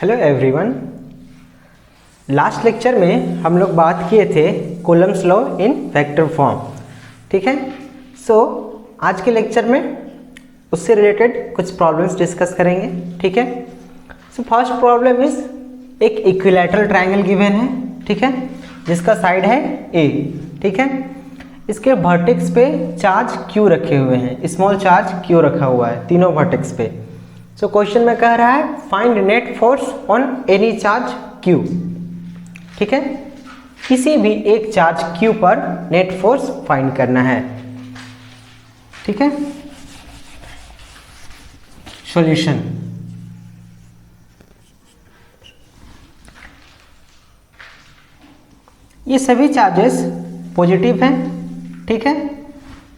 Hello everyone. Last lecture में हम लोग बात किए थे Coulomb's law in vector form. ठीक है। सो आज के लेक्चर में उससे रिलेटेड कुछ प्रॉब्लम्स डिस्कस करेंगे। ठीक है। सो फर्स्ट प्रॉब्लम इज एक इक्विलैटरल ट्रायंगल गिवन है। ठीक है, जिसका साइड है ए। ठीक है, इसके वर्टेक्स पे चार्ज क्यू रखे हुए हैं, स्मॉल चार्ज क्यू रखा हुआ है तीनों वर्टेक्स पे। सो क्वेश्चन में कह रहा है find net force on any charge Q. ठीक है, किसी भी एक चार्ज क्यू पर नेट फोर्स फाइंड करना है। ठीक है, सॉल्यूशन। ये सभी चार्जेस पॉजिटिव हैं। ठीक है,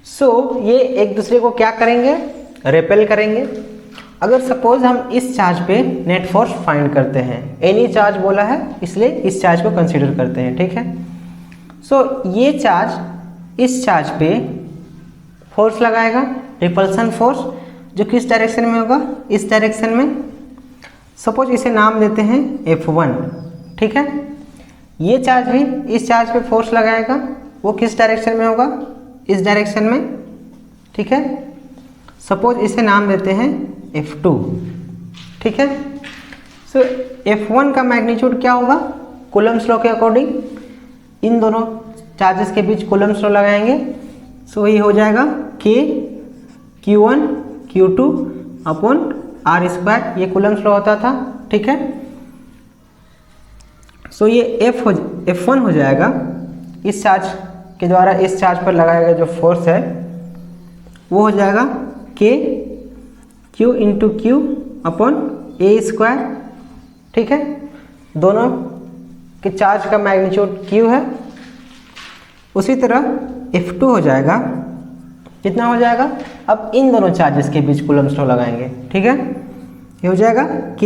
सो ये एक दूसरे को क्या करेंगे, रिपेल करेंगे। अगर सपोज हम इस चार्ज पे नेट फोर्स फाइंड करते हैं, एनी चार्ज बोला है इसलिए इस चार्ज को कंसीडर करते हैं। ठीक है, सो ये चार्ज इस चार्ज पे फोर्स लगाएगा, रिपल्सन फोर्स, जो किस डायरेक्शन में होगा, इस डायरेक्शन में। सपोज इसे नाम देते हैं F1। ठीक है, ये चार्ज भी इस चार्ज पे फोर्स लगाएगा, वो किस डायरेक्शन में होगा, इस डायरेक्शन में। ठीक है, सपोज इसे नाम देते हैं F2। ठीक है, सो F1 का मैग्नीट्यूड क्या होगा, कूलम्स लॉ के अकॉर्डिंग इन दोनों चार्जेस के बीच कूलम्स लॉ लगाएंगे। सो ये हो जाएगा K Q1 Q2 upon R square, ये कूलम्स लॉ होता था। ठीक है, सो ये F1 हो जाएगा, इस चार्ज के द्वारा इस चार्ज पर लगाया गया जो फोर्स है वो हो जाएगा K Q into Q upon A square. ठीक है, दोनों के चार्ज का मैग्नीट्यूड Q है। उसी तरह F2 हो जाएगा, कितना हो जाएगा, अब इन दोनों चार्जेस के बीच कूलम्स लॉ लगाएंगे। ठीक है, ये हो जाएगा K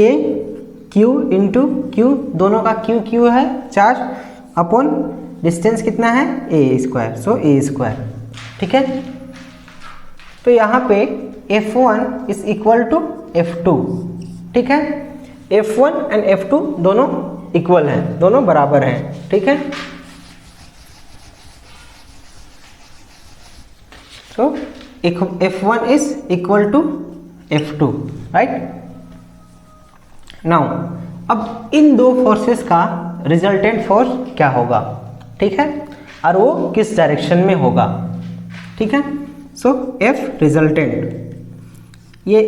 Q इंटू क्यू, दोनों का Q है चार्ज, अपॉन डिस्टेंस कितना है A square, so A square. ठीक है, तो यहाँ पे F1 is equal to F2। ठीक है, F1 एंड F2 दोनों इक्वल हैं, दोनों बराबर हैं। ठीक है, तो F1 is equal to F2, right. Now अब इन दो फोर्सेस का रिजल्टेंट फोर्स क्या होगा, ठीक है, और वो किस डायरेक्शन में होगा। ठीक है, सो F रिजल्टेंट, ये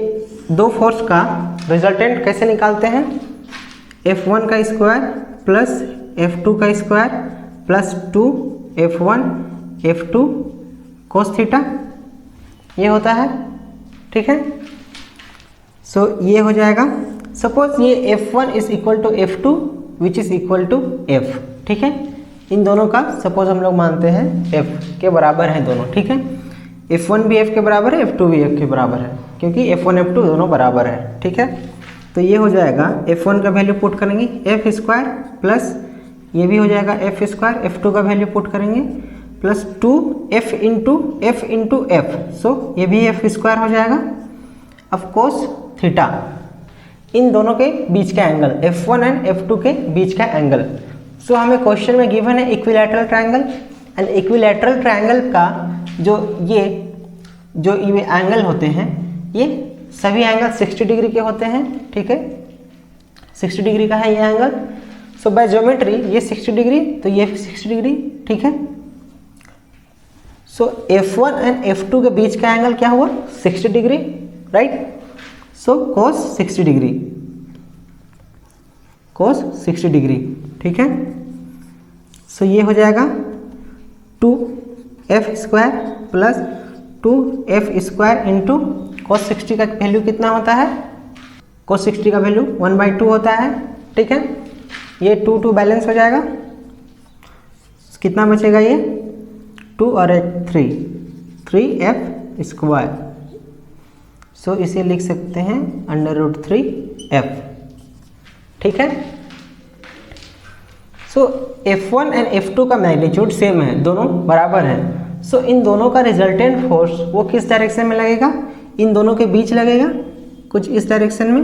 दो फोर्स का रिजल्टेंट कैसे निकालते हैं, F1 का स्क्वायर प्लस F2 का square plus 2F1 F2 cos theta, ये होता है। ठीक है, सो ये हो जाएगा, सपोज ये F1 is equal to F2 which is equal to F। ठीक है, इन दोनों का सपोज हम लोग मानते हैं F के बराबर है दोनों। ठीक है, F1 भी F के बराबर है, F2 भी F के बराबर है, क्योंकि F1 F2 दोनों बराबर है। ठीक है, तो ये हो जाएगा F1 का वैल्यू पुट करेंगे F स्क्वायर प्लस ये भी हो जाएगा F स्क्वायर, F2 का वैल्यू पुट करेंगे प्लस 2F इंटू F, सो ये भी F स्क्वायर हो जाएगा। ऑफ कोर्स थीटा, इन दोनों के बीच का एंगल, F1 एंड F2 के बीच का एंगल। सो हमें क्वेश्चन में गिवन है equilateral triangle, and equilateral triangle का जो ये एंगल होते हैं, ये सभी एंगल 60 डिग्री के होते हैं। ठीक है, 60 डिग्री का है ये एंगल। सो बाय ज्योमेट्री ये 60 डिग्री, तो ये 60 डिग्री। ठीक है, सो F1 एंड F2 के बीच का एंगल क्या हुआ, 60 डिग्री, राइट। सो cos 60 डिग्री, cos 60 डिग्री। ठीक है, सो ये हो जाएगा 2F square plus 2F square into cos 60 का वैल्यू कितना होता है, cos 60 का वैल्यू 1/2 होता है। ठीक है, ये 2 बैलेंस हो जाएगा, कितना बचेगा, ये 2 और 3F स्क्वायर। सो इसे लिख सकते हैं √3F। ठीक है, सो F1 एंड F2 का मैग्नीट्यूड सेम है, दोनों बराबर हैं। सो इन दोनों का रिजल्टेंट फोर्स वो किस डायरेक्शन में लगेगा, इन दोनों के बीच लगेगा, कुछ इस डायरेक्शन में।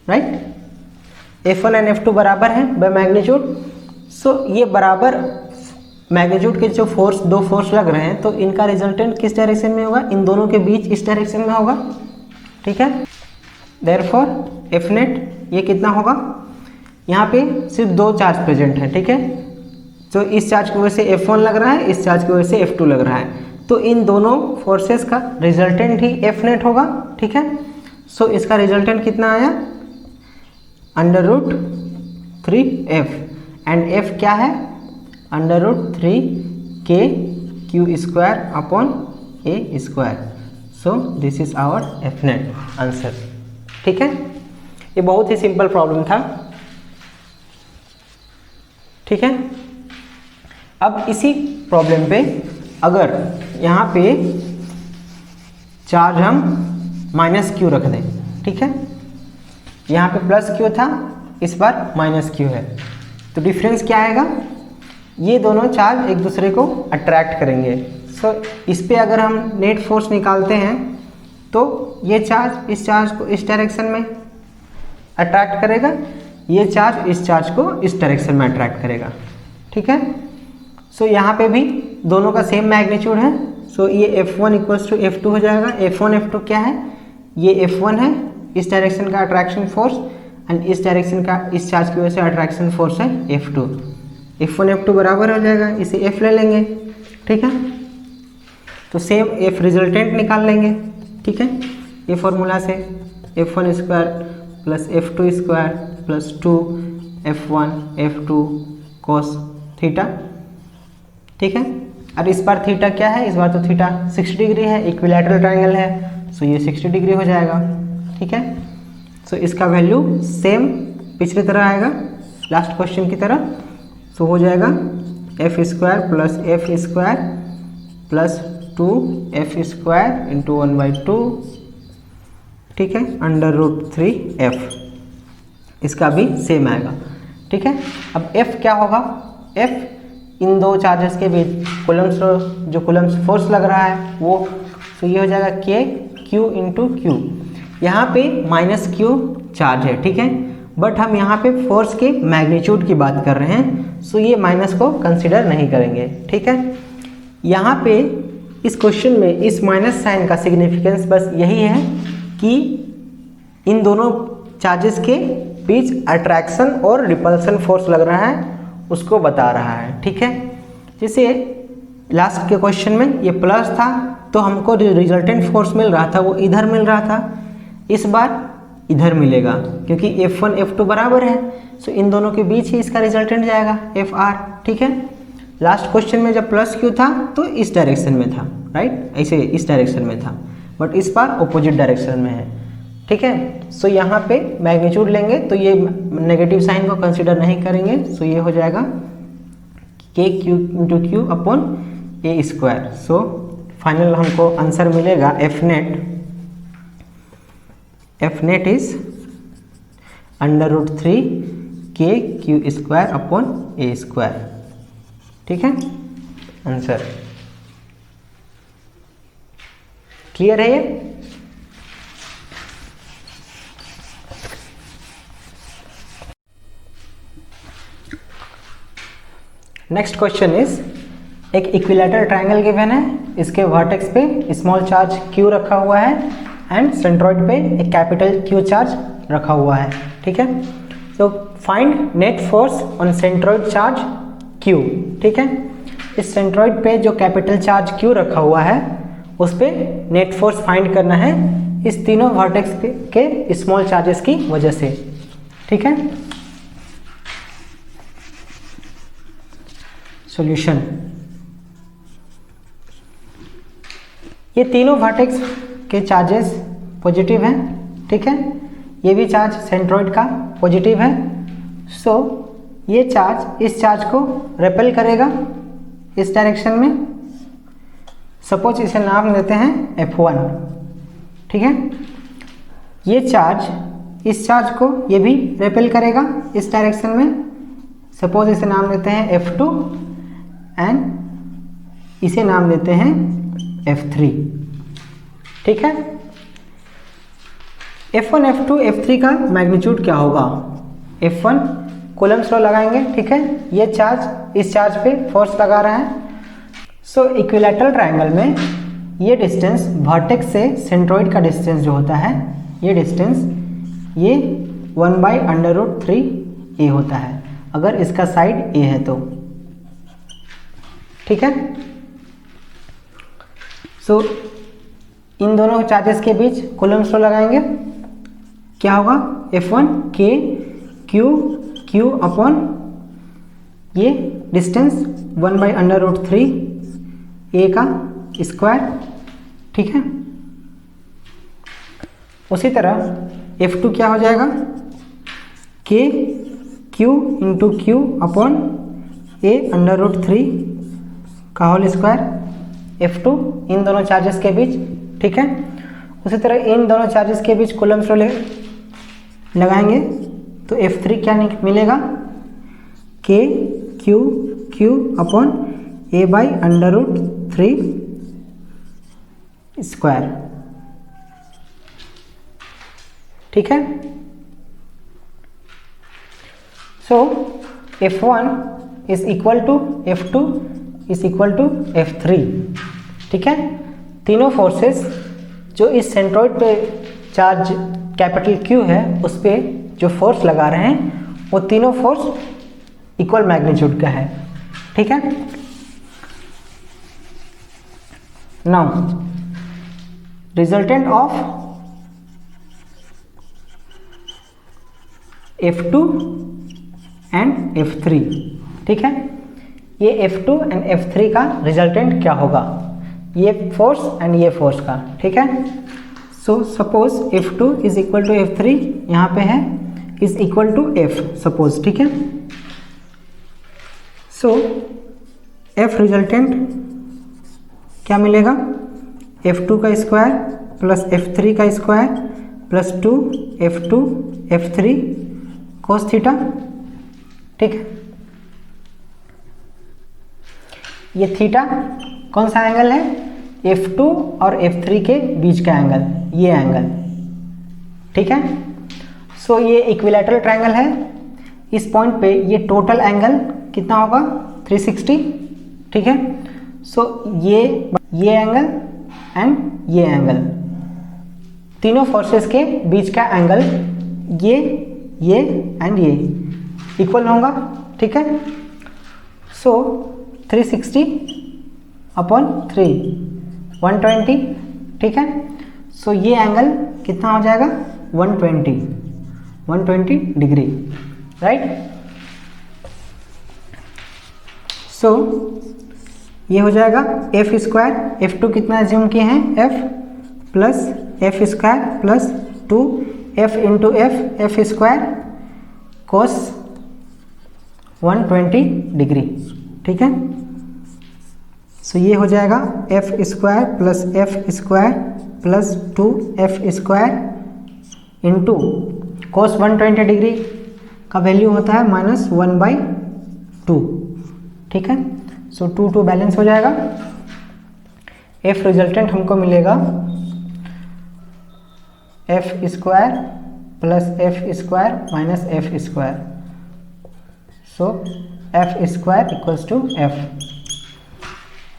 राइट। F1 एंड F2 बराबर है बाय मैग्नीट्यूड। सो ये बराबर मैग्नीट्यूड के जो फोर्स, दो फोर्स लग रहे हैं, तो इनका रिजल्टेंट किस डायरेक्शन में होगा? इन दोनों के बीच इस डायरेक्शन में होगा, ठीक है। देयरफॉर F नेट ये कितना होगा? यहाँ पे सिर्फ दो चार्ज प्रेजेंट है, ठीक है। तो इस चार्ज की वजह से F1 लग रहा है, इस चार्ज की वजह से F2 लग रहा है, तो इन दोनों फोर्सेस का रिजल्टेंट ही F नेट होगा, ठीक है। सो इसका रिजल्टेंट कितना आया? √3F, एंड F क्या है? √3K² upon A²। So this is our F net answer, ठीक है। ये बहुत ही सिंपल प्रॉब्लम था, ठीक है। अब इसी प्रॉब्लम पे अगर यहाँ पे चार्ज हम -Q रख दें, ठीक है। यहाँ पे +Q था, इस बार -Q है, तो डिफरेंस क्या आएगा? ये दोनों चार्ज एक दूसरे को अट्रैक्ट करेंगे। सो इस पे अगर हम नेट फोर्स निकालते हैं तो ये चार्ज इस चार्ज को इस डायरेक्शन में अट्रैक्ट करेगा, ये चार्ज इस चार्ज को इस डायरेक्शन में अट्रैक्ट करेगा, ठीक है। सो यहाँ पे भी दोनों का सेम मैग्नीट्यूड है, सो ये F1 = F2 हो जाएगा। F1 F2 क्या है? ये F1 है, इस डायरेक्शन का अट्रैक्शन फोर्स, एंड इस डायरेक्शन का इस चार्ज की वजह से अट्रैक्शन फोर्स है F2। F1 F2 बराबर हो जाएगा, इसे F ले लेंगे, ठीक है। तो सेम F रिजल्टेंट निकाल लेंगे, ठीक है। ये फॉर्मूला से F1² + F2² + 2F1 F2 cos theta, ठीक है। और इस बार थीटा क्या है? इस बार तो थीटा 60 डिग्री है, इक्विलैटरल ट्रायंगल है, सो ये 60 डिग्री हो जाएगा, ठीक है। सो इसका वैल्यू सेम पिछली तरह आएगा, लास्ट क्वेश्चन की तरह। सो हो जाएगा F² + F² + 2F² × 1/2, ठीक है, √3F। इसका भी सेम आएगा, ठीक है। अब F क्या होगा? F इन दो चार्जेस के बीच कूलम्ब्स फोर्स लग रहा है वो, तो ये हो जाएगा Q × Q। यहाँ पे -Q चार्ज है, ठीक है, बट हम यहाँ पे फोर्स के मैग्नीट्यूड की बात कर रहे हैं, सो ये माइनस को कंसिडर नहीं करेंगे, ठीक है। यहाँ पे इस क्वेश्चन में इस माइनस साइन का सिग्निफिकेंस बस यही है कि इन दोनों चार्जेस के बीच अट्रैक्शन और रिपल्सन फोर्स लग रहा है, उसको बता रहा है, ठीक है। जैसे लास्ट के क्वेश्चन में ये प्लस था तो हमको रिजल्टेंट फोर्स मिल रहा था वो इधर मिल रहा था, इस बार इधर मिलेगा क्योंकि F1 F2 बराबर है, सो इन दोनों के बीच ही इसका रिजल्टेंट जाएगा FR, ठीक है। लास्ट क्वेश्चन में जब +Q था तो इस डायरेक्शन में था, राइट, ऐसे इस डायरेक्शन में था, बट इस बार ऑपोजिट डायरेक्शन में है, ठीक है। सो यहाँ पे मैग्नीट्यूड लेंगे तो ये नेगेटिव साइन को कंसिडर नहीं करेंगे, सो ये हो जाएगा KQ × Q upon A²। So final हमको आंसर मिलेगा F net is √3KQ² upon A², ठीक है। आंसर क्लियर है ये? नेक्स्ट क्वेश्चन इज, एक इक्विलैटरल ट्रायंगल गिवन है, इसके वर्टेक्स पे स्मॉल चार्ज Q रखा हुआ है एंड सेंट्रॉइड पे एक कैपिटल Q चार्ज रखा हुआ है, ठीक है। तो find net force on centroid charge Q, ठीक है। इस सेंट्रॉइड पे जो कैपिटल चार्ज Q रखा हुआ है उस पे नेट फोर्स फाइंड करना है इस तीनों वर्टेक्स के स्मॉल चार्जेस की वजह से, ठीक है। सॉल्यूशन, ये तीनों वर्टेक्स के चार्जेस पॉजिटिव हैं, ठीक है। ये भी चार्ज सेंट्रॉइड का पॉजिटिव है, सो ये चार्ज इस चार्ज को रेपेल करेगा इस डायरेक्शन में। सपोज इसे नाम देते हैं F1, ठीक है। ये चार्ज इस चार्ज को ये भी रेपेल करेगा इस डायरेक्शन में। सपोज इसे नाम देते हैं F2 एंड इसे नाम देते हैं F3, ठीक है। F1 F2 F3 का मैग्नीट्यूड क्या होगा? F1 कूलम्ब्स लॉ लगाएंगे, ठीक है, ये चार्ज इस चार्ज पे फोर्स लगा रहा है। सो इक्विलैटरल ट्रायंगल में ये डिस्टेंस वर्टेक्स से सेंट्रॉइड का डिस्टेंस जो होता है, ये डिस्टेंस ये 1/√3a होता है अगर इसका साइड a है तो, ठीक है। सो इन दोनों चार्जेस के बीच कूलम्ब्स लॉ लगाएंगे, क्या होगा? F1 k q अपॉन ये डिस्टेंस 1/√3a का स्क्वायर, ठीक है। उसी तरह F2 क्या हो जाएगा? k q into Q upon a√3 का होल स्क्वायर, F2 इन दोनों चार्जेस के बीच, ठीक है। उसी तरह इन दोनों चार्जेस के बीच कूलम्ब्स लॉ लगाएंगे तो F3 क्या मिलेगा? k q upon a/√3 square, ठीक है। So F1 is equal to F2 is equal to F3, ठीक है। तीनों फोर्सेस जो इस सेंट्रॉइड पे चार्ज कैपिटल Q है उस पर जो फोर्स लगा रहे हैं वो तीनों फोर्स इक्वल मैग्नीट्यूड का है, ठीक है। Now resultant of F2 and F3, ठीक है। ये F2 एंड F3 का रिजल्टेंट क्या होगा? ये फोर्स एंड ये फोर्स का, ठीक है। So suppose F2 is equal to F3 यहाँ पे है, is equal to F suppose, ठीक है। सो F रिजल्टेंट क्या मिलेगा? F2 का स्क्वायर प्लस F3 का square plus 2 F2 F3 cos theta, ठीक है। ये थीटा कौन सा एंगल है? F2 और F3 के बीच का एंगल, ये एंगल, ठीक है। सो ये इक्विलैटरल ट्रायंगल है, इस पॉइंट पे ये टोटल एंगल कितना होगा? 360, ठीक है। सो ये एंगल एंड ये एंगल, तीनों फोर्सेस के बीच का एंगल ये एंड ये इक्वल होगा, ठीक है। सो 360 अपॉन 3 120, ठीक है। सो ये एंगल कितना हो जाएगा? 120 डिग्री, राइट। सो ये हो जाएगा एफ स्क्वायर, F2 कितना एज्यूम किए हैं? F plus F square plus 2f into F square कोस 120 डिग्री, ठीक है। सो ये हो जाएगा F square plus F square plus 2f square into cos 120 degree का वैल्यू होता है -1/2, ठीक है। सो 2 बैलेंस हो जाएगा। F रिजल्टेंट हमको मिलेगा F square plus F square minus F square, so F square equals to F.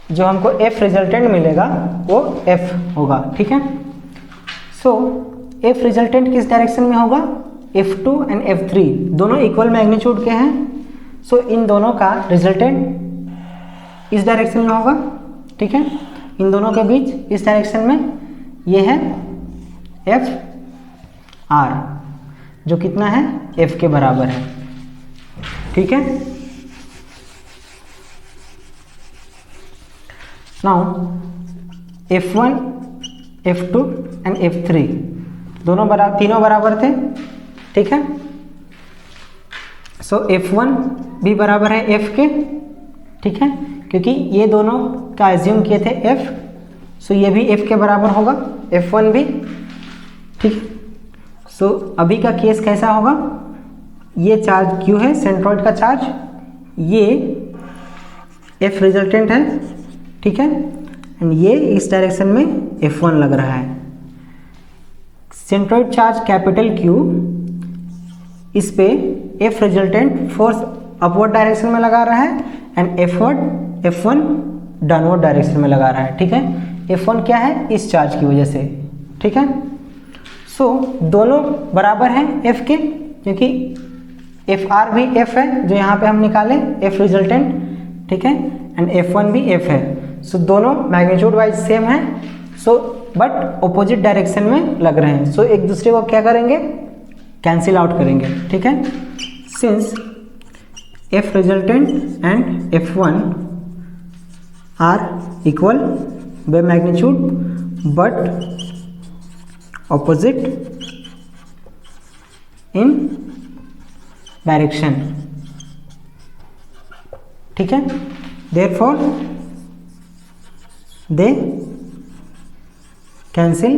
जो हमको F रिजल्टेंट मिलेगा वो F होगा, ठीक है। सो F रिजल्टेंट किस डायरेक्शन में होगा? F2 एंड F3 दोनों इक्वल मैग्नीट्यूड के हैं, सो इन दोनों का रिजल्टेंट इस डायरेक्शन में होगा, ठीक है। इन दोनों के बीच इस डायरेक्शन में ये है F R, जो कितना है? F के बराबर है, ठीक है। Now F1 F2 and F3 तीनों बराबर थे, ठीक है। सो F1 भी बराबर है F के, ठीक है, क्योंकि ये दोनों का एज्यूम किए थे F, सो ये भी F के बराबर होगा, F1 भी, ठीक है। सो अभी का केस कैसा होगा? ये चार्ज Q है, सेंट्रॉइड का चार्ज, ये F रिजल्टेंट है, ठीक है, एंड ये इस डायरेक्शन में F1 लग रहा है। सेंट्रोइड चार्ज कैपिटल Q इस पे F resultant force upward direction में लगा रहा है एंड F1 डाउनवर्ड डायरेक्शन में लगा रहा है, ठीक है। F1 क्या है, इस चार्ज की वजह से, ठीक है। सो दोनों बराबर हैं F के, क्योंकि FR भी F है जो यहाँ पे हम निकाले F रिजल्टेंट, ठीक है, एंड F1 भी F है। सो दोनों मैग्नीट्यूड वाइज सेम है, सो बट ऑपोजिट डायरेक्शन में लग रहे हैं। सो एक दूसरे को क्या करेंगे, कैंसिल आउट करेंगे, ठीक है। Since F resultant and F1 are equal by magnitude but opposite in direction, ठीक है। Therefore they cancel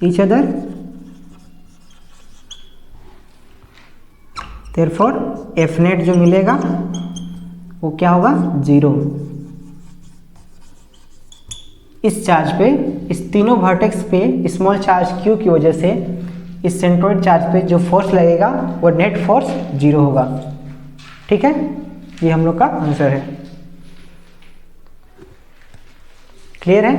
each other, therefore F net जो मिलेगा वो क्या होगा, 0। इस चार्ज पे, इस तीनों वर्टेक्स पे स्मॉल चार्ज Q की वजह से इस सेंट्रोइड चार्ज पे जो फोर्स लगेगा वो नेट फोर्स 0 होगा, ठीक है। ये हम लोग का आंसर है। क्लियर है।